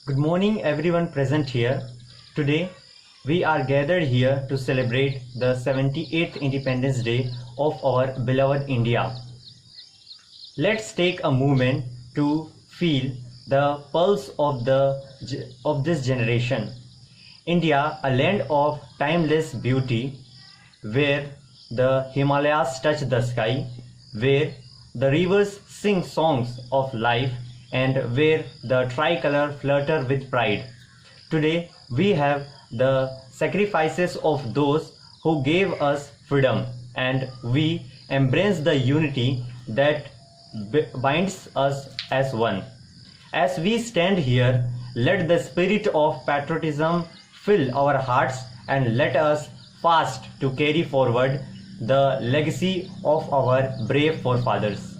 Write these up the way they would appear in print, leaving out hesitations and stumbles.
Good morning, everyone present here. Today, we are gathered here to celebrate the 78th Independence Day of our beloved India. Let's take a moment to feel the pulse of this generation. India, a land of timeless beauty, where the Himalayas touch the sky, where the rivers sing songs of life, and where the tricolor flutter with pride. Today we have the sacrifices of those who gave us freedom, and we embrace the unity that binds us as one. As we stand here, let the spirit of patriotism fill our hearts and let us fast to carry forward the legacy of our brave forefathers.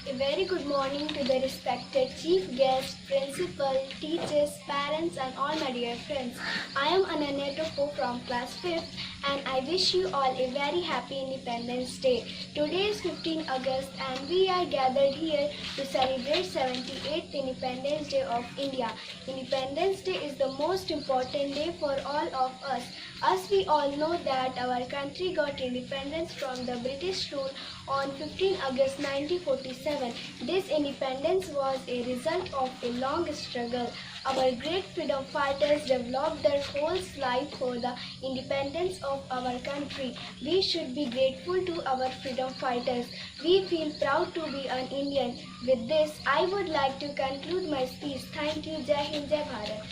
A very good morning to the respected chief guest, principal, teachers, parents and all my dear friends. I am Ananya Topo from class 5th and I wish you all a very happy Independence Day. Today is 15 August and we are gathered here to celebrate 78th Independence Day of India. Independence Day is the most important day for all of us. As we all know that our country got independence from the British rule on 15 August 1947. This independence was a result of a long struggle. Our great freedom fighters developed their whole life for the independence of our country. We should be grateful to our freedom fighters. We feel proud to be an Indian. With this, I would like to conclude my speech. Thank you. Jai Hind, Jai Bharat.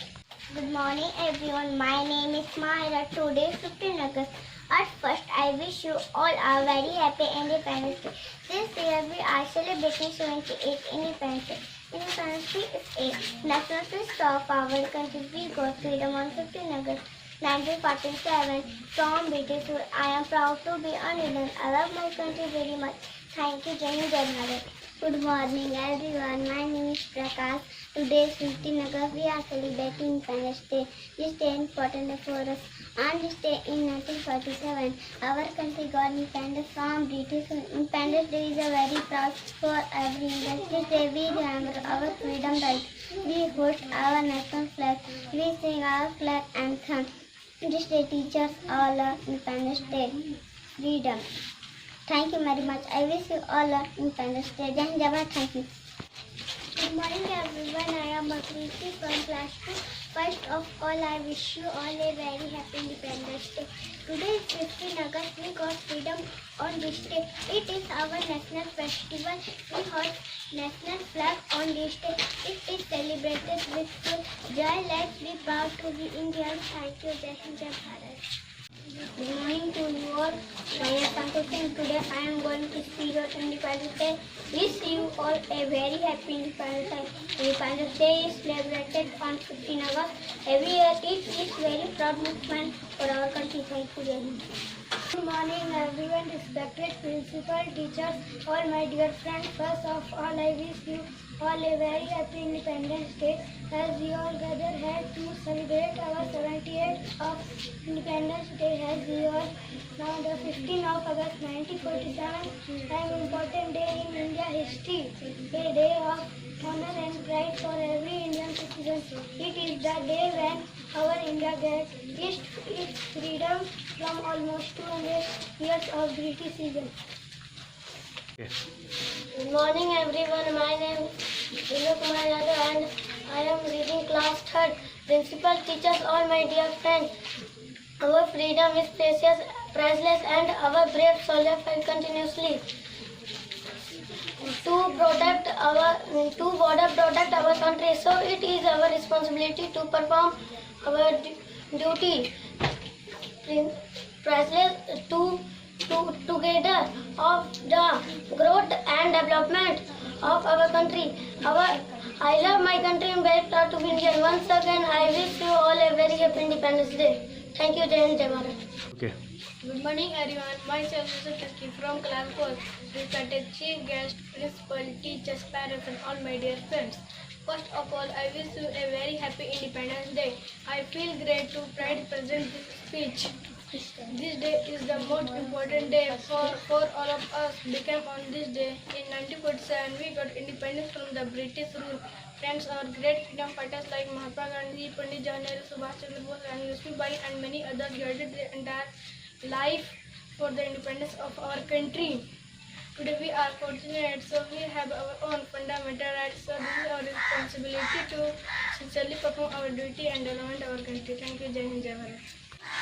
Good morning everyone, my name is Mahira. Today is 15 August. At first, I wish you all a very happy Independence Day. This year we are celebrating 78th Independence Day. Independence Day is a national feast of our country. We got freedom on 15 August 1947 from British rule. I am proud to be an Indian. I love my country very much. Thank you, Jai Hind, Jai Bharat. Good morning everyone, my name is Prakash. Today is 15 August, we are celebrating Independence Day. This day is important for us. On this day in 1947, our country got independence from British. Independence Day is a very proud for every Indian. This day we remember our freedom right. We hoist our national flag. We sing our flag anthem. This day teaches all Independence Day freedom. Thank you very much. I wish you all a Independence Day. Jai Hind, Jai Bharat. Thank you. Good morning everyone, I am Makriti from class 2. First of all, I wish you all a very happy Independence Day. Today is 15 August, we got freedom on this day. It is our national festival. We hoist national flag on this day. It is celebrated with joy. Let's be proud to be Indian. Thank you, Jai Hind, Jai Bharat. Good morning to you all. My name is Santosh Singh. Today I am going to speak on Independence Day. Wish you all a very happy Independence Day. Independence Day is celebrated on 15 August. Every year it is very proud movement for our country. Thank you, Jai Hind. Good morning everyone, respected principal, teachers, all my dear friends. First of all, I wish you all a very happy Independence Day. As we all gather here to celebrate our 78th of Independence Day, as we all now the 15th of August 1947, an important day in India history, a day of honor and pride for every Indian citizen. It is the day when our India gets its freedom from almost 200 years of British rule. Good morning everyone, my name is Vinod Kumar Yadav and I am reading class 3rd. Principal, teachers, all my dear friends, our freedom is precious, priceless and our brave soldiers fight continuously to border protect our country. So it is our responsibility to perform our duty. Priceless together of the growth and development of our country. I love my country and very proud to be Indian. Once again, I wish you all a very happy Independence Day. Thank you, Jai Hind, Jai Bharat. Okay. Good morning, everyone. Myself is Taki from class 4. Respected chief guest, principal, teachers, parents, and all my dear friends. First of all, I wish you a very happy Independence Day. I feel great to present this speech. This day is the most important day for all of us. Became on this day in 1947, we got independence from the British rule. Friends, our great freedom fighters like Mahatma Gandhi, Pandit Jawaharlal Nehru, Subhash Chandra Bose, and Lakshmibai, and many others guided their entire life for the independence of our country. Today we are fortunate, so we have our own fundamental rights. So this is our responsibility to sincerely perform our duty and develop our country. Thank you. Jai Hind, Jai Bharat.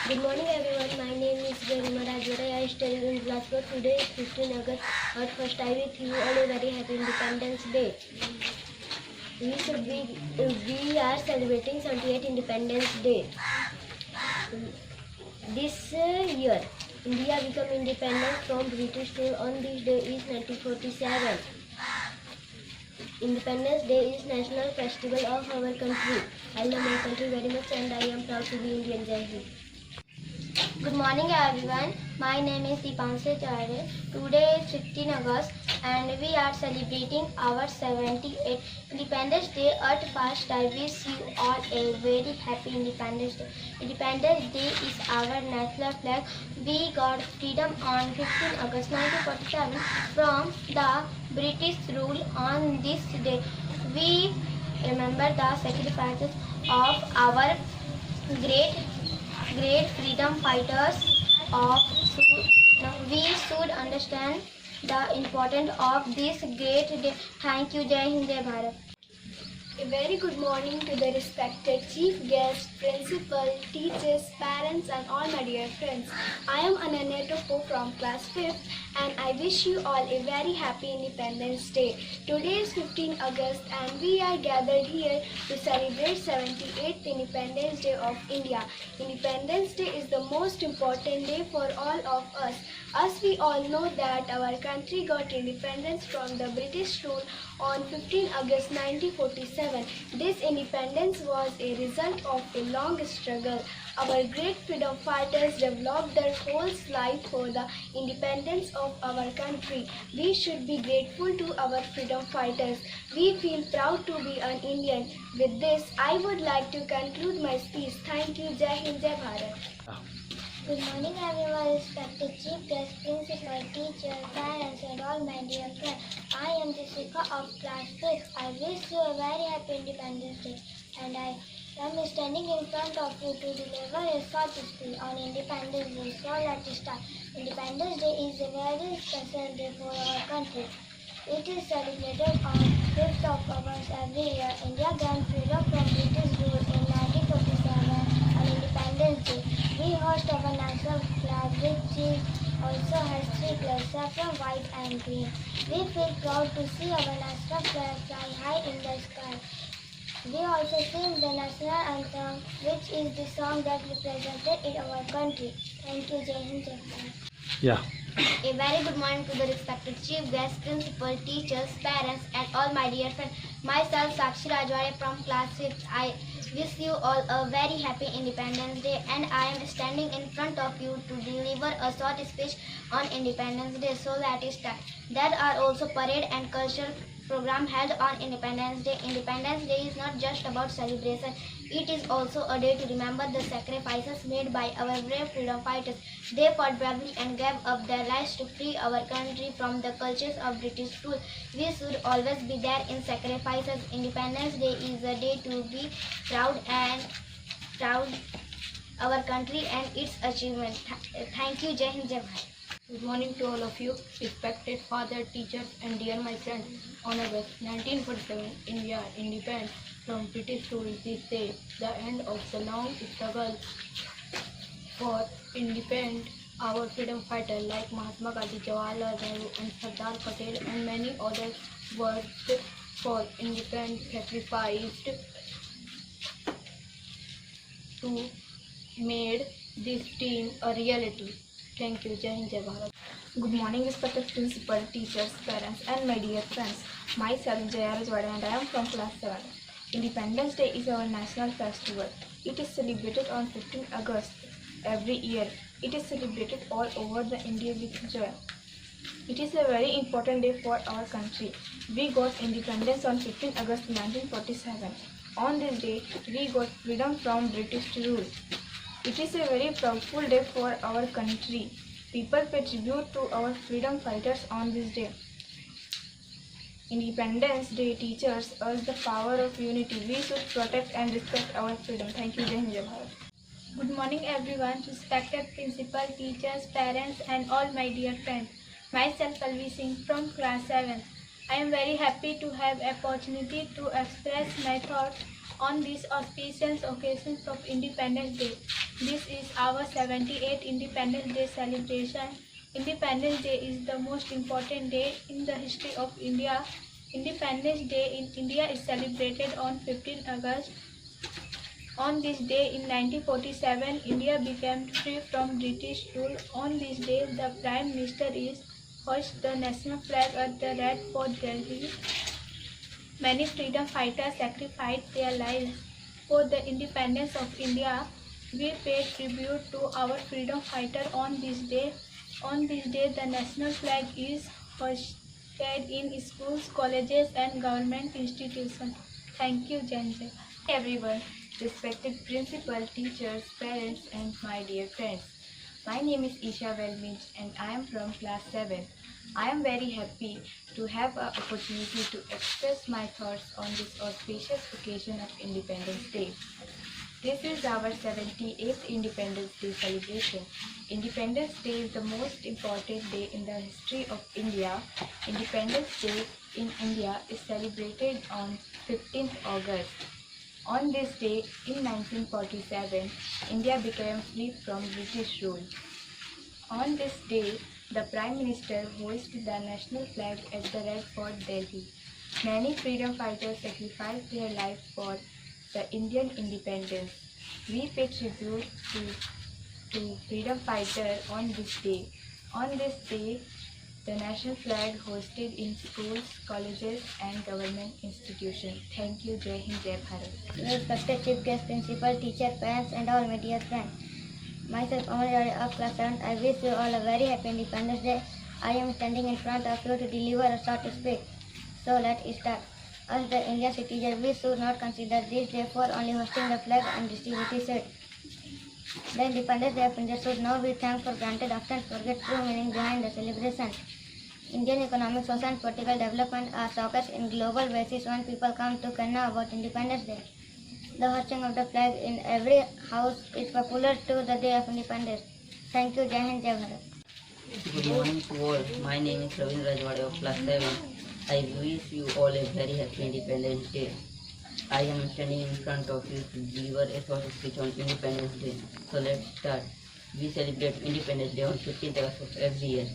Good morning everyone, my name is Garima Rajwara. I study in class 4. Today is 15 August. At first I wish you all a very happy Independence Day. We are celebrating 78th Independence Day. This year, India became independent from British rule on this day is 1947. Independence Day is national festival of our country. I love my country very much and I am proud to be Indian. Jai Hind. Good morning everyone. My name is Deepanshu Chare. Today is 15 August and we are celebrating our 78th Independence Day. At first I wish you all a very happy Independence Day. Independence Day is our national flag. We got freedom on 15 August 1947 from the British rule. On this day we remember the sacrifices of our great freedom fighters we should understand the importance of this great day. Thank you. Jai Hind, Jai Bharat. A very good morning to the respected chief guest, principal, teachers, parents and all my dear friends. I am Ananya Topo from class 5th and I wish you all a very happy Independence Day. Today is 15 August and we are gathered here to celebrate 78th Independence Day of India. Independence Day is the most important day for all of us. As we all know that our country got independence from the British rule on 15 August 1947. This independence was a result of a long struggle. Our great freedom fighters developed their whole life for the independence of our country. We should be grateful to our freedom fighters. We feel proud to be an Indian. With this, I would like to conclude my speech. Thank you. Jai Hind, Jai Bharat. Good morning everyone, respected chief guest, principal, teacher, parents and all my dear friends. I am Jessica of class 5th. I wish you a very happy Independence Day and I am standing in front of you to deliver a short speech on Independence Day. So let's start. Independence Day is a very special day for our country. It is celebrated on 5th of August every year. India gained freedom from British rule in 1947 on Independence Day. We host our national flag which also has 3 colors, saffron, white and green. We feel proud to see our national flag fly high in the sky. We also sing the national anthem, which is the song that represented in our country. Thank you. Jai Hind, Jai Bharat. Yeah. A very good morning to the respected chief guests, principal, teachers, parents and all my dear friends. Myself Sakshi Rajware from class 5th. I wish you all a very happy Independence Day and I am standing in front of you to deliver a short speech on Independence Day. So let's start. There are also parade and cultural program held on Independence Day. Independence Day is not just about celebration. It is also a day to remember the sacrifices made by our brave freedom fighters. They fought bravely and gave up their lives to free our country from the clutches of British rule. We should always be there in sacrifices. Independence Day is a day to be proud our country and its achievement. Thank you. Jai Hind, Jai Bharat. Good morning to all of you, respected father, teachers and dear my friends. On August 1947, India independent from British rule. This day, the end of the long struggle for independence. Our freedom fighters like Mahatma Gandhi, Jawaharlal Nehru and Sardar Patel and many others worked for independence, sacrificed to made this dream a reality. Thank you. Jai Hind, Jai Bharat. Good morning, respected principal, teachers, parents, and my dear friends. Myself Jaya Rajwade and I am from class 7. Independence Day is our national festival. It is celebrated on 15 August every year. It is celebrated all over the India with joy. It is a very important day for our country. We got independence on 15 August 1947. On this day, we got freedom from British rule. It is a very proudful day for our country. People pay tribute to our freedom fighters on this day. Independence Day teaches us the power of unity. We should protect and respect our freedom. Thank you. Jai Hind, Jai Bharat. Good morning everyone, respected principal, teachers, parents and all my dear friends. Myself Alvi Singh from class 7. I am very happy to have opportunity to express my thoughts on this auspicious occasion of Independence Day. This is our 78th Independence Day celebration. Independence Day is the most important day in the history of India. Independence Day in India is celebrated on 15 August. On this day in 1947, India became free from British rule. On this day, the Prime Minister is hoist the national flag at the Red Fort, Delhi. Many freedom fighters sacrificed their lives for the independence of India. We pay tribute to our freedom fighter on this day. On this day, the national flag is hoisted in schools, colleges and government institutions. Thank you, Janjay. Everyone, respected principal, teachers, parents and my dear friends. My name is Isha Velmich and I am from class 7. I am very happy to have an opportunity to express my thoughts on this auspicious occasion of Independence Day. This is our 78th Independence Day celebration. Independence Day is the most important day in the history of India. Independence Day in India is celebrated on 15th August. On this day, in 1947, India became free from British rule. On this day, the Prime Minister hoisted the national flag at the Red Fort, Delhi. Many freedom fighters sacrificed their lives for the Indian independence. We pay tribute to freedom fighters on this day. On this day, the national flag hoisted in schools, colleges and government institutions. Thank you. Jai Hind, Jai Bharat. Respected Chief Guest, Principal, Teacher, Parents and all my dear friends. Myself, Amal Jade of class 7. I wish you all a very happy Independence Day. I am standing in front of you to deliver a short speech. So let's start. As the Indian citizens, we should not consider this day for only hosting the flag and distributing it. The Independence Day of India should now be taken for granted, often forget true meaning behind the celebration. Indian economic, social and political development are focused in global basis when people come to know about Independence Day. The hosting of the flag in every house is popular to the Day of Independence. Thank you. Jai Hind, Jai Bharat. Good morning to all. My name is Ravindra Rajwade of class 7. I wish you all a very happy Independence Day. I am standing in front of you to deliver a short speech on Independence Day. So let's start. We celebrate Independence Day on 15th August of every year.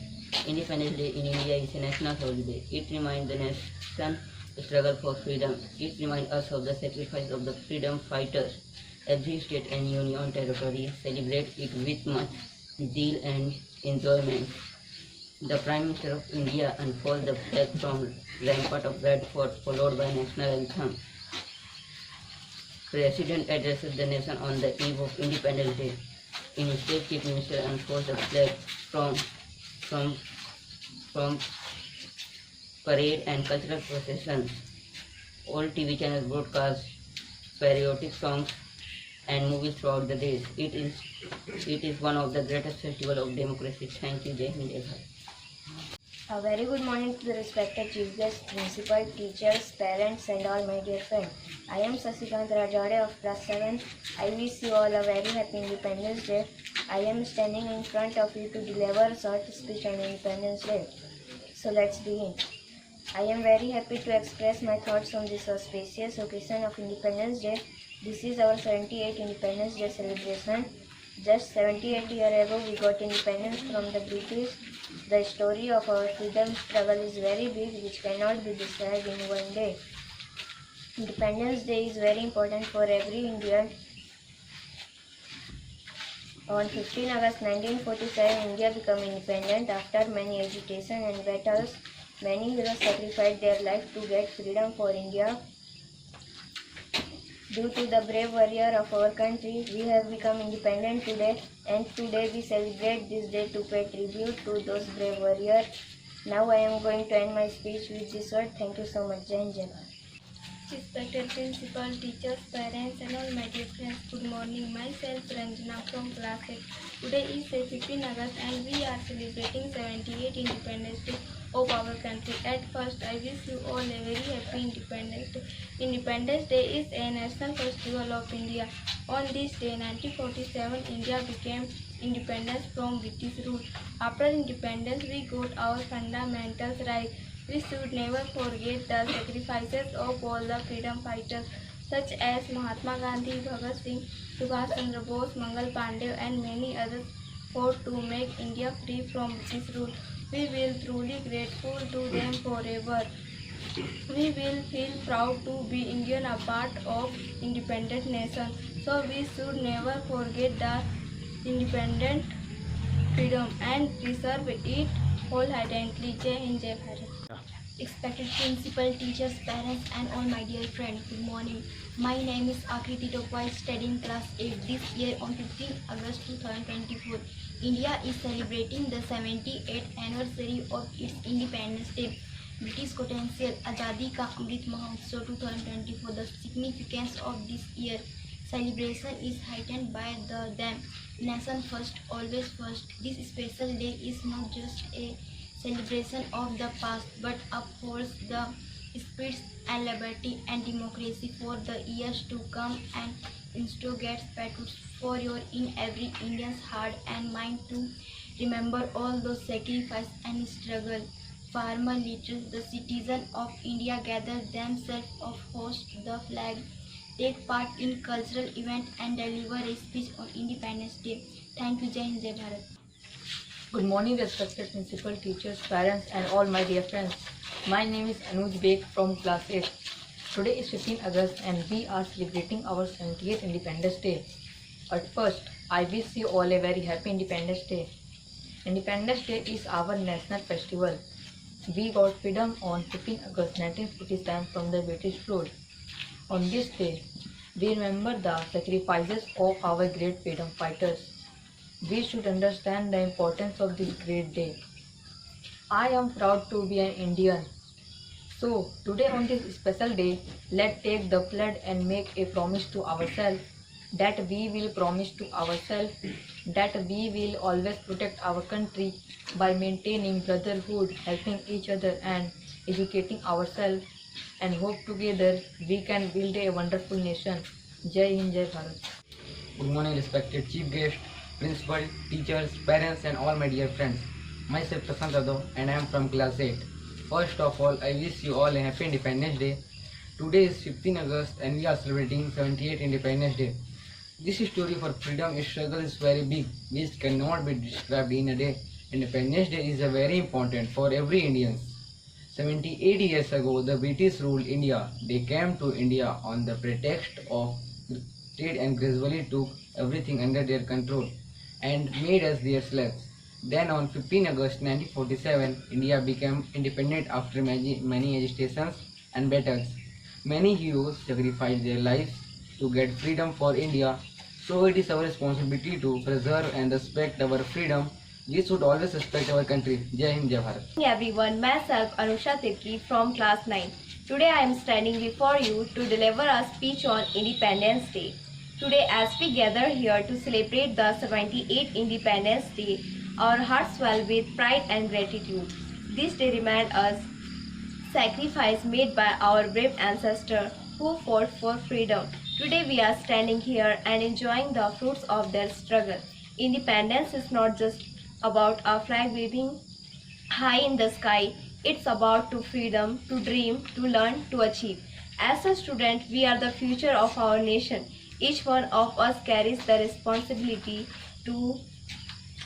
Independence Day in India is a national holiday. It reminds the nation struggle for freedom. It reminds us of the sacrifice of the freedom fighters. Every state and union territory celebrate it with much zeal and enjoyment. The Prime Minister of India unfolds the flag from rampart of Red Fort, followed by national anthem. President addresses the nation on the eve of Independence Day. Instead, Chief Minister unfolds the flag from parade and cultural processions. All TV channels broadcast patriotic songs and movies throughout the days. It is one of the greatest festivals of democracy. Thank you. Jai Hind, Jai Bharat. A very good morning to the respected Chief Guest, Principal, teachers, parents and all my dear friends. I am Sasikant Rajwade of class 7. I wish you all a very happy Independence Day. I am standing in front of you to deliver a short speech on Independence Day. So let's begin. I am very happy to express my thoughts on this auspicious occasion of Independence Day. This is our 78th Independence Day celebration. Just 78 years ago, we got independence from the British. The story of our freedom struggle is very big, which cannot be described in one day. Independence Day is very important for every Indian. On 15 August 1947, India became independent. After many agitation and battles, many heroes sacrificed their life to get freedom for India. Due to the brave warrior of our country, we have become independent today, and today we celebrate this day to pay tribute to those brave warriors. Now I am going to end my speech with this word. Thank you so much. Jai Hind, Jai Bharat. Respected principal, teachers, parents and all my dear friends, good morning. Myself Ranjana from class 8. Today is 15 August and we are celebrating 78 Independence Day of our country. At first, I wish you all a very happy Independence Day. Independence Day is a national festival of India. On this day, 1947, India became independent from British rule. After independence, we got our fundamental rights. We should never forget the sacrifices of all the freedom fighters such as Mahatma Gandhi, Bhagat Singh, Subhash Chandra Bose, Mangal Pandey and many others fought to make India free from British rule. We will truly grateful to them forever. We will feel proud to be Indian, a part of independent nation. So we should never forget the independent freedom and preserve it wholeheartedly. Jai Hind, Jai Bharat. Respected principal, teachers, parents and all my dear friends, good morning. My name is Akriti Tokwai, studying class 8. This year on 15 August 2024, India is celebrating the 78th anniversary of its Independence Day. British Potential Azadi Ka Amrit Mahotsav 2024. The significance of this year celebration is heightened by the theme "Nation First, Always First." This special day is not just a celebration of the past, but upholds the spirits and liberty and democracy for the years to come, and instigates patriotism for your in every Indian's heart and mind to remember all those sacrifice and struggle. Farmer, literals, the citizen of India gather themselves of host the flag, take part in cultural event and deliver a speech on Independence Day. Thank you. Jai Hind, Jai Bharat. Good morning, respected principal, teachers, parents, and all my dear friends. My name is Anuj Beg from class 8. Today is 15 August and we are celebrating our 70th Independence Day. At first, I wish you all a very happy Independence Day. Independence Day is our national festival. We got freedom on 15 August 1947 from the British rule. On this day, we remember the sacrifices of our great freedom fighters. We should understand the importance of this great day. I am proud to be an Indian. So, today on this special day, let's take the pledge and make a promise to ourselves that we will always protect our country by maintaining brotherhood, helping each other and educating ourselves, and hope together we can build a wonderful nation. Jai Hind, Jai Bharat. Good morning, respected chief guest, principal, teachers, parents and all my dear friends. Myself Prasant Yadav and I am from class 8. First of all, I wish you all a happy Independence Day. Today is 15 August and we are celebrating 78th Independence Day. This story for freedom struggle is very big, which cannot be described in a day. Independence Day is very important for every Indian. 78 years ago, the British ruled India. They came to India on the pretext of trade and gradually took everything under their control and made us their slaves. Then on 15 August 1947, India became independent after many agitations and battles. Many heroes sacrificed their lives to get freedom for India. So it is our responsibility to preserve and respect our freedom. We should always respect our country. Jai Hind, Jai Bharat. Good morning everyone, myself Anusha Tikri from class 9. Today I am standing before you to deliver a speech on Independence Day. Today as we gather here to celebrate the 78th Independence Day, our hearts swell with pride and gratitude. This day reminds us sacrifice made by our brave ancestors who fought for freedom. Today we are standing here and enjoying the fruits of their struggle. Independence is not just about our flag waving high in the sky. It's about to freedom, to dream, to learn, to achieve. As a student, we are the future of our nation. Each one of us carries the responsibility to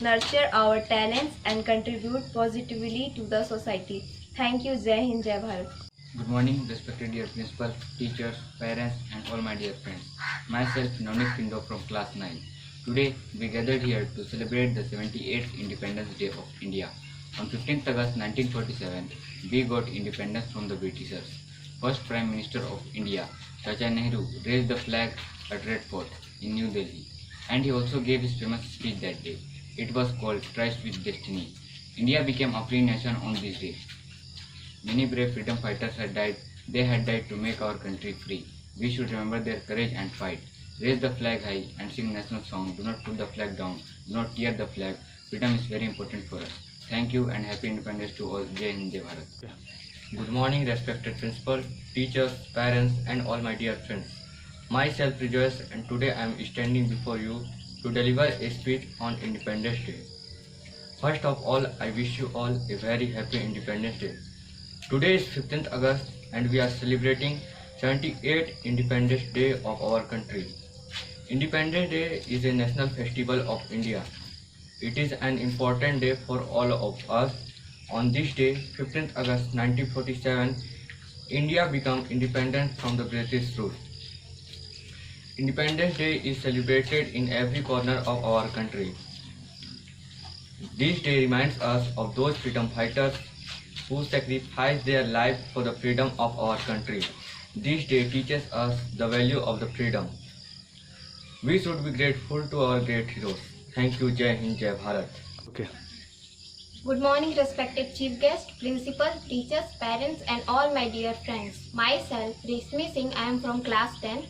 nurture our talents and contribute positively to the society. Thank you. Jai Hind, Jai Bharat. Good morning, respected dear principal, teachers, parents and all my dear friends. Myself Navneet Pindo from class 9. Today we gathered here to celebrate the 78th Independence Day of India. On 15th August 1947, we got independence from the Britishers. First Prime Minister of India, Chacha Nehru, raised the flag at Red Fort in New Delhi, and he also gave his famous speech that day. It was called Tryst with Destiny. India became a free nation on this day. Many brave freedom fighters had died They had died to make our country free. We should remember their courage and fight. Raise the flag high and sing national song. Do not put the flag down. Do not tear the flag. Freedom is very important for us. Thank you and happy Independence to all. Jai Hind, Jai Bharat. Good morning, respected principal, teachers, parents, and all my dear friends. Myself Rejoice, and today I am standing before you to deliver a speech on Independence Day. First of all, I wish you all a very happy Independence Day. Today is 15th August and we are celebrating 78th Independence Day of our country. Independence Day is a national festival of India. It is an important day for all of us. On this day, 15th August 1947, India became independent from the British rule. Independence Day is celebrated in every corner of our country. This day reminds us of those freedom fighters who sacrificed their life for the freedom of our country. This day teaches us the value of the freedom. We should be grateful to our great heroes. Thank you. Jai Hind, Jai Bharat. Okay. Good morning, respected chief guest, principal, teachers, parents, and all my dear friends. Myself, Reshmi Singh, I am from class 10.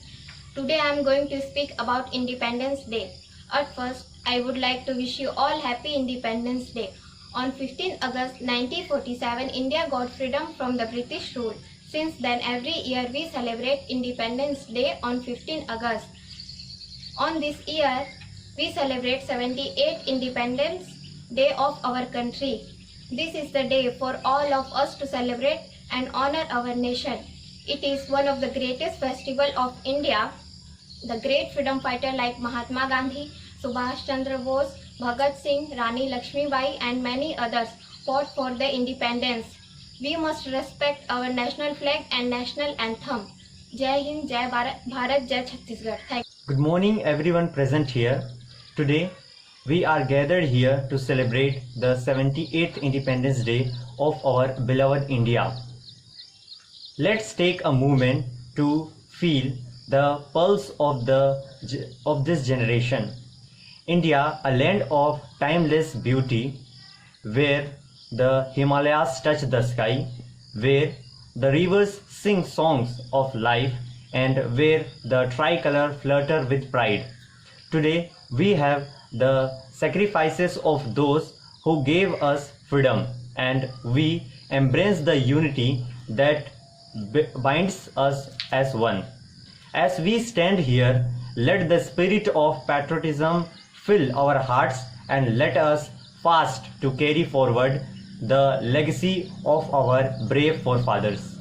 Today I am going to speak about Independence Day. At first, I would like to wish you all happy Independence Day. On 15 August 1947, India got freedom from the British rule. Since then, every year we celebrate Independence Day on 15 August. On this year, we celebrate 78th Independence Day of our country. This is the day for all of us to celebrate and honor our nation. It is one of the greatest festivals of India. The great freedom fighters like Mahatma Gandhi, Subhash Chandra Bose, Bhagat Singh, Rani Lakshmibai and many others fought for the independence. We must respect our national flag and national anthem. Jai Hind, Jai Bharat, Jai Chhattisgarh. Thank you. Good morning everyone present here. Today we are gathered here to celebrate the 78th Independence Day of our beloved India. Let's take a moment to feel the pulse of this generation. India, a land of timeless beauty, where the Himalayas touch the sky, where the rivers sing songs of life, and where the tricolor flutter with pride. Today we have the sacrifices of those who gave us freedom, and we embrace the unity that binds us as one. As we stand here, let the spirit of patriotism fill our hearts and let us fast to carry forward the legacy of our brave forefathers.